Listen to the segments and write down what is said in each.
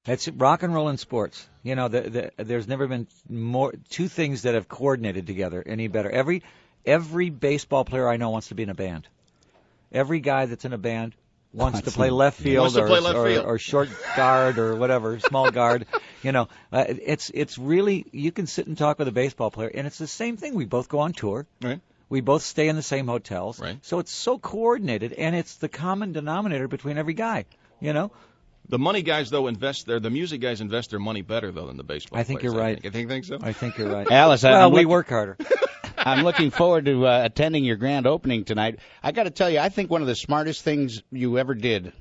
It's rock and roll and sports. You know, there's never been two things that have coordinated together any better. Every baseball player I know wants to be in a band. Every guy that's in a band wants to play left field or short guard or whatever, small guard. You know, it's really, you can sit and talk with a baseball player, and it's the same thing. We both go on tour. Right. We both stay in the same hotels. Right. So it's so coordinated, and it's the common denominator between every guy, you know. The money guys, though, the music guys invest their money better, though, than the baseball I think players. you're right. You think so? I think you're right. Alice, well, we work harder. I'm looking forward to attending your grand opening tonight. I got to tell you, I think one of the smartest things you ever did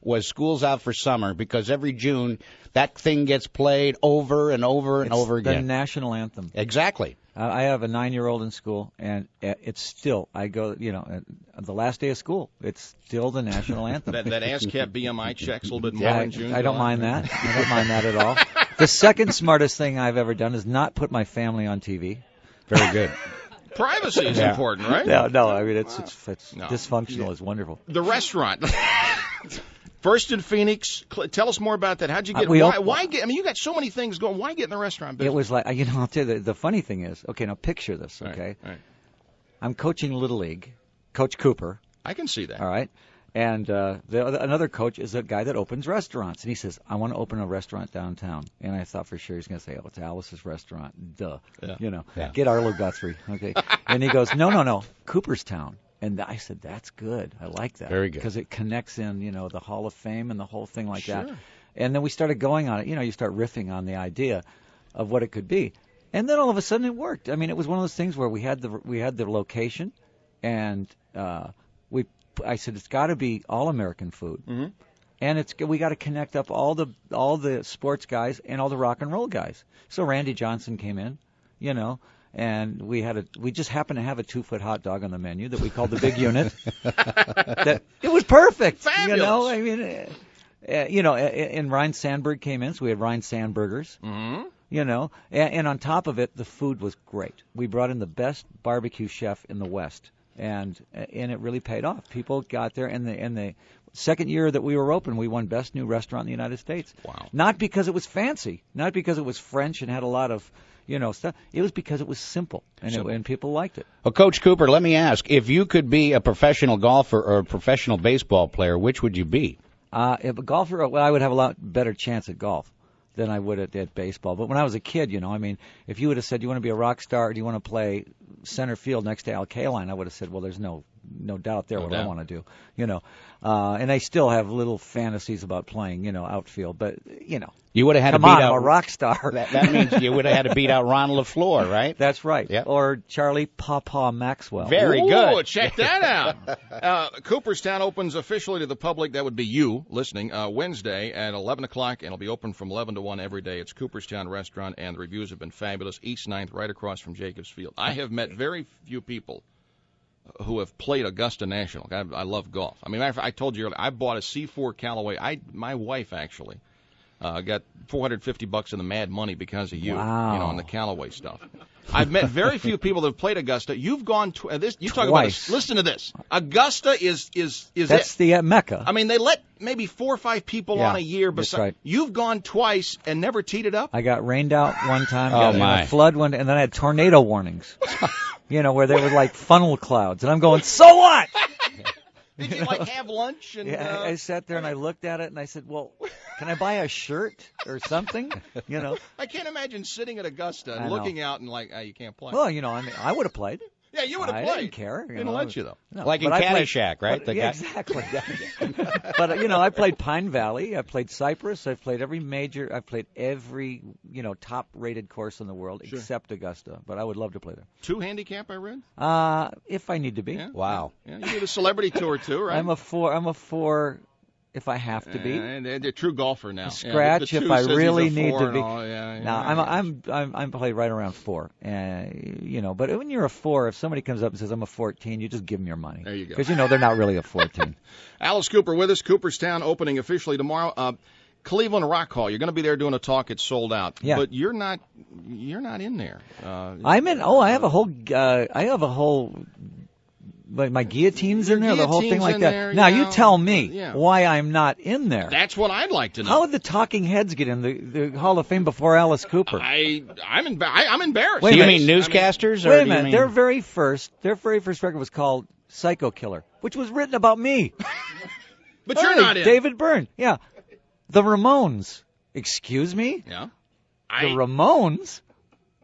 was School's Out for Summer, because every June that thing gets played over and over and over again. It's the national anthem. Exactly. I have a 9-year-old in school, and it's still, I go, you know, the last day of school, it's still the national anthem. that ASCAP BMI checks a little bit more in June. I don't mind that. I don't mind that at all. The second smartest thing I've ever done is not put my family on TV. Very good. Privacy is important, right? No, I mean, it's dysfunctional. It's wonderful. The restaurant. First in Phoenix. Tell us more about that. How'd you get? Why get? I mean, you got so many things going. Why get in the restaurant business? It was like, you know, I'll tell you, the funny thing is, okay, now picture this, okay? All right. I'm coaching Little League, Coach Cooper. I can see that. All right. And another coach is a guy that opens restaurants. And he says, I want to open a restaurant downtown. And I thought for sure he's going to say, oh, it's Alice's restaurant. Duh. Yeah. You know, Yeah. Get Arlo Guthrie. Okay. And he goes, no, Cooperstown. And I said, that's good. I like that. Very good. Because it connects in, you know, the Hall of Fame and the whole thing like Sure. that. And then we started going on it. You know, you start riffing on the idea of what it could be. And then all of a sudden it worked. I mean, it was one of those things where we had the location, and I said it's got to be all American food. Mm-hmm. And we got to connect up all the sports guys and all the rock and roll guys. So Randy Johnson came in, you know, and we just happened to have a 2-foot hot dog on the menu that we called the Big Unit. It was perfect. Fabulous. You know, I mean, you know, and Ryan Sandberg came in, so we had Ryan Sandburgers. Mm-hmm. You know, and on top of it, the food was great. We brought in the best barbecue chef in the West, and it really paid off. People got there, and the second year that we were open, we won Best New Restaurant in the United States. Wow. Not because it was fancy, not because it was French and had a lot of, you know, stuff. It was because it was simple, and people liked it. Well, Coach Cooper, let me ask, if you could be a professional golfer or a professional baseball player, which would you be? If a golfer, well, I would have a lot better chance at golf than I would at baseball. But when I was a kid, you know, I mean, if you would have said, do you want to be a rock star or do you want to play center field next to Al Kaline, I would have said, well, there's no doubt there what I want to do, you know. And I still have little fantasies about playing, you know, outfield. But, you know, you would have had come to beat on, out I'm a rock star. That means you would have had to beat out Ronald LaFleur, right? That's right. Yep. Or Charlie Pawpaw Maxwell. Very Ooh, good. Check that out. Cooperstown opens officially to the public. That would be you listening Wednesday at 11 o'clock, and it'll be open from 11 to 1 every day. It's Cooperstown Restaurant, and the reviews have been fabulous. East 9th, right across from Jacobs Field. I have met very few people who have played Augusta National. I love golf. I mean, I told you earlier, I bought a C4 Callaway. My wife, actually, got $450 in the mad money because of you, Wow. you know, on the Callaway stuff. I've met very few people that have played Augusta. You've gone you talk Twice. about listen to this. Augusta is That's it. the Mecca. I mean, they let maybe 4 or 5 people on a year. That's right. You've gone twice and never teed it up. I got rained out one time, Oh, got my. a flood one, and then I had tornado warnings. You know, where they were like funnel clouds, and I'm going, so what? Did you like have lunch? And Yeah, I sat there and I looked at it and I said, well, can I buy a shirt or something? You know. I can't imagine sitting at Augusta and I know. looking out and like, you can't play. Well, you know, I mean, I would have played. Yeah, you would have I played. didn't care. Didn't know. let you, though. No, Like in but I played- Caddyshack, right? but- yeah, exactly. But, you know, I played Pine Valley. I played Cypress. I played every, you know, top-rated course in the world except Augusta. But I would love to play there. 2 handicap, I read? If I need to be. Yeah. Wow. Yeah, you did a celebrity tour, too, right? I'm a four if I have to be. They're a true golfer now. Scratch Yeah, the if two I says he's really a need 4 to and be. all, yeah, No, I'm played right around 4, you know. But when you're a 4, if somebody comes up and says I'm a 14, you just give them your money. There you go. Because you know they're not really a 14. Alice Cooper with us. Cooperstown opening officially tomorrow. Cleveland Rock Hall. You're going to be there doing a talk. It's sold out. Yeah. But you're not in there. I'm in. Oh, I have a whole my guillotine's in there, the whole thing guillotine's like in that. there, Now, you you know, tell me yeah. why I'm not in there. That's what I'd like to know. How did the Talking Heads get in the Hall of Fame before Alice Cooper? I'm embarrassed. Wait Do a you minute. mean newscasters? Wait or a do you minute. mean... Their very first record was called Psycho Killer, which was written about me. But you're Hey, not in. David Byrne. Yeah. The Ramones. Excuse me? Yeah. The Ramones?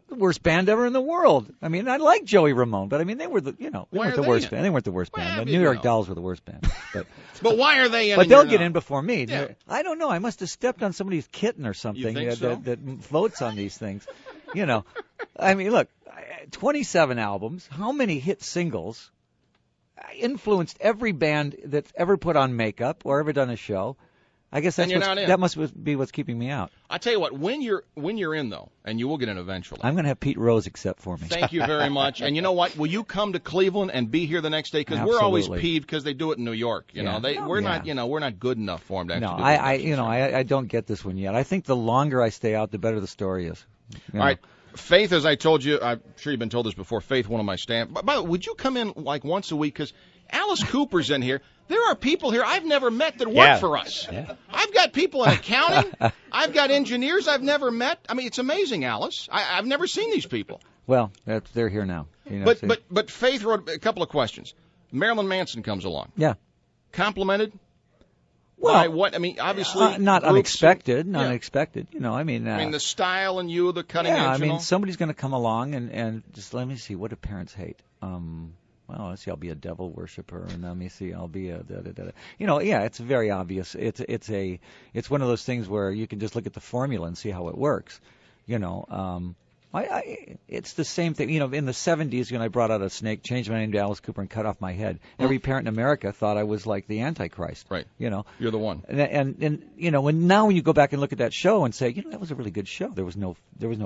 The worst band ever in the world. I mean, I like Joey Ramone, but I mean, they were they Why weren't are the they worst in? band. They weren't the worst band. Well, The you New York know. Dolls were the worst band. But But why are they in? but and they'll you're get not? in before me. Yeah. I don't know. I must have stepped on somebody's kitten or something think so? that votes on these things. You know, I mean, look, 27 albums. How many hit singles? Influenced every band that's ever put on makeup or ever done a show. I guess And you're not in. that must be what's keeping me out. I tell you what, when you're in though, and you will get in eventually. I'm going to have Pete Rose accept for me. Thank you very much. And you know what? Will you come to Cleveland and be here the next day? Because we're always Absolutely. peeved because they do it in New York. You know, we're not good enough for them to actually No, do I don't get this one yet. I think the longer I stay out, the better the story is. You know. All right. Faith, as I told you, I'm sure you've been told this before, Faith, one of my staff. By the way, would you come in like once a week? Because Alice Cooper's in here. There are people here I've never met that work for us. Yeah. I've got people in accounting. I've got engineers I've never met. I mean, it's amazing, Alice. I've never seen these people. Well, they're here now. You know, But Faith wrote a couple of questions. Marilyn Manson comes along. yeah. Complimented? Well, by what? I mean, obviously not groups- unexpected. Not Yeah. unexpected. You know, I mean, the style and you, the cutting edge. yeah. I and mean, all. somebody's going to come along and just let me see. What do parents hate? Well, let's see. I'll be a devil worshiper, and let me see. I'll be a da da da. You know, yeah. It's very obvious. It's one of those things where you can just look at the formula and see how it works. You know, it's the same thing. You know, in the 70s, when I brought out a snake, changed my name to Alice Cooper, and cut off my head, every parent in America thought I was like the Antichrist. Right. You know, You're the one. and you know, when you go back and look at that show and say, you know, that was a really good show. There was no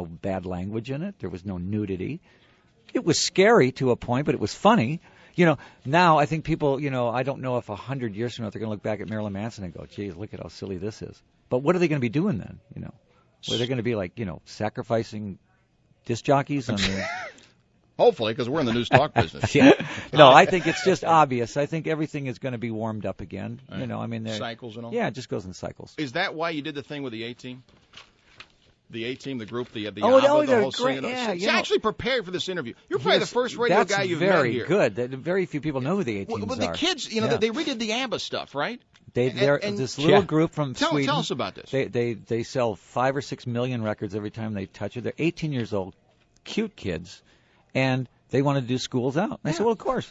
bad language in it. There was no nudity. It was scary to a point, but it was funny. You know, now I think people, you know, I don't know if 100 years from now they're going to look back at Marilyn Manson and go, geez, look at how silly this is. But what are they going to be doing then? You know, are they going to be like, you know, sacrificing disc jockeys on the... Hopefully, because we're in the news talk business. Yeah. No, I think it's just obvious. I think everything is going to be warmed up again. You know, I mean, Cycles and all? Yeah, it just goes in cycles. Is that why you did the thing with the A-Team? The A-Team, the group, the Oh, ABBA, no, the they're whole great. scene. Yeah, She you know- actually prepared for this interview. You're probably Yes, the first radio that's guy you've very met here. good. Very few people know who the A-Teams Well, the are. kids, you know, Yeah. they redid the ABBA stuff, right? They're and- this little Yeah. group from Sweden. Tell us about this. They sell 5 or 6 million records every time they touch it. They're 18 years old, cute kids, and they want to do Schools Out. And I said, well, of course.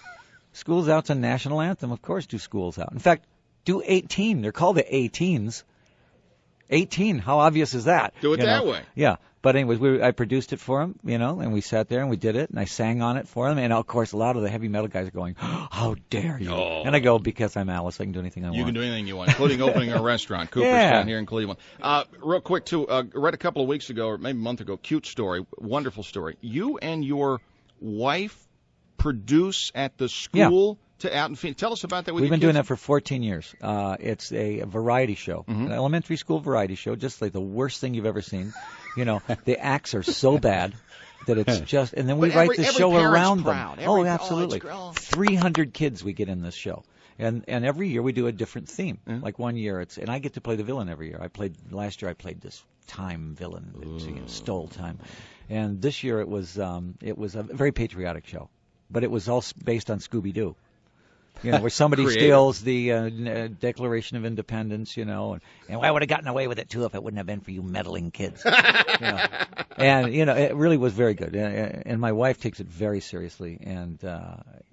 Schools Out's a national anthem. Of course, do Schools Out. In fact, do 18. They're called the A-Teens. 18. How obvious is that? Do it You that know? way. Yeah. But anyways, I produced it for them, you know, and we sat there and we did it, and I sang on it for them. And, of course, a lot of the heavy metal guys are going, how dare you? Oh. And I go, because I'm Alice, I can do anything I want. You can do anything you want, including opening a restaurant, Cooperstown Yeah. here in Cleveland. Real quick, too, read a couple of weeks ago, or maybe a month ago, cute story, wonderful story. You and your wife produce at the school out in Phoenix. Tell us about that with We've your been doing kids. that for 14 years. It's a variety show, an elementary school variety show, just like the worst thing you've ever seen. You know, the acts are so bad that it's just, and then we But write every the show parent's around proud. them. Oh, Every- absolutely. it's great. 300 kids we get in this show. And every year we do a different theme. Like one year and I get to play the villain every year. Last year I played this time villain that stole time. And this year it was a very patriotic show. But it was all based on Scooby-Doo. You know, where somebody Creative. steals the Declaration of Independence, you know, and I would have gotten away with it, too, if it wouldn't have been for you meddling kids. You know. And, you know, it really was very good. And my wife takes it very seriously. And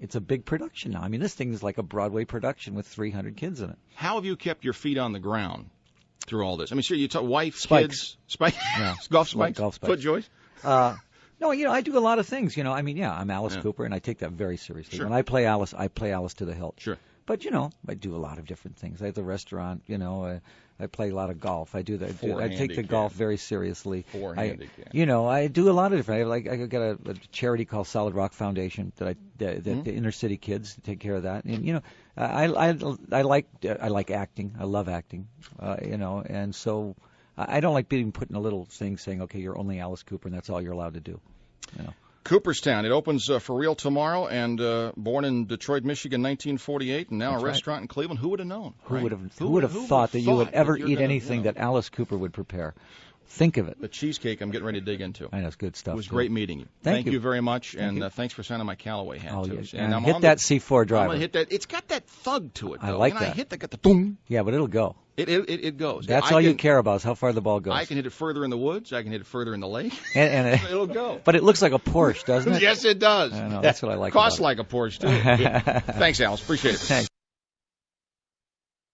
it's a big production now. I mean, this thing is like a Broadway production with 300 kids in it. How have you kept your feet on the ground through all this? I mean, sure, you talk wife, Spikes. kids, spikes, Yeah. golf spikes, Golf spikes. foot joys. No, you know, I do a lot of things. You know, I mean, yeah, I'm Alice Cooper, and I take that very seriously. Sure. When I play Alice to the hilt. Sure. But, you know, I do a lot of different things. I have the restaurant, you know, I play a lot of golf. I do that. I take the handicap. golf very seriously. Handicap. You know, I do a lot of different. I got a charity called Solid Rock Foundation that the inner city kids take care of that. And you know, I like acting. I love acting. You know, and so I don't like being put in a little thing saying, okay, you're only Alice Cooper and that's all you're allowed to do. You know. Cooperstown. It opens for real tomorrow, and born in Detroit, Michigan, 1948, and now That's a right. restaurant in Cleveland. Who would have known? Who right? would have thought that you would ever you're eat gonna, anything that Alice Cooper would prepare? Think of it. The cheesecake I'm getting ready to dig into. I know, it's good stuff. It was too. great meeting you. Thank you. you very much, and thanks for signing my Callaway hat, Oh, too. yeah. And And I'm hit on that the, C4 I'm driver. going to hit that. It's got that thug to it, though. I like and that. I hit the boom. Yeah, but it'll go. It goes. That's I all can, you care about is how far the ball goes. I can hit it further in the woods. I can hit it further in the lake. And It'll go. But it looks like a Porsche, doesn't it? Yes, it does. I know, that's what I like Costs about like it. a Porsche, too. Thanks, Alice. Appreciate it. Thanks.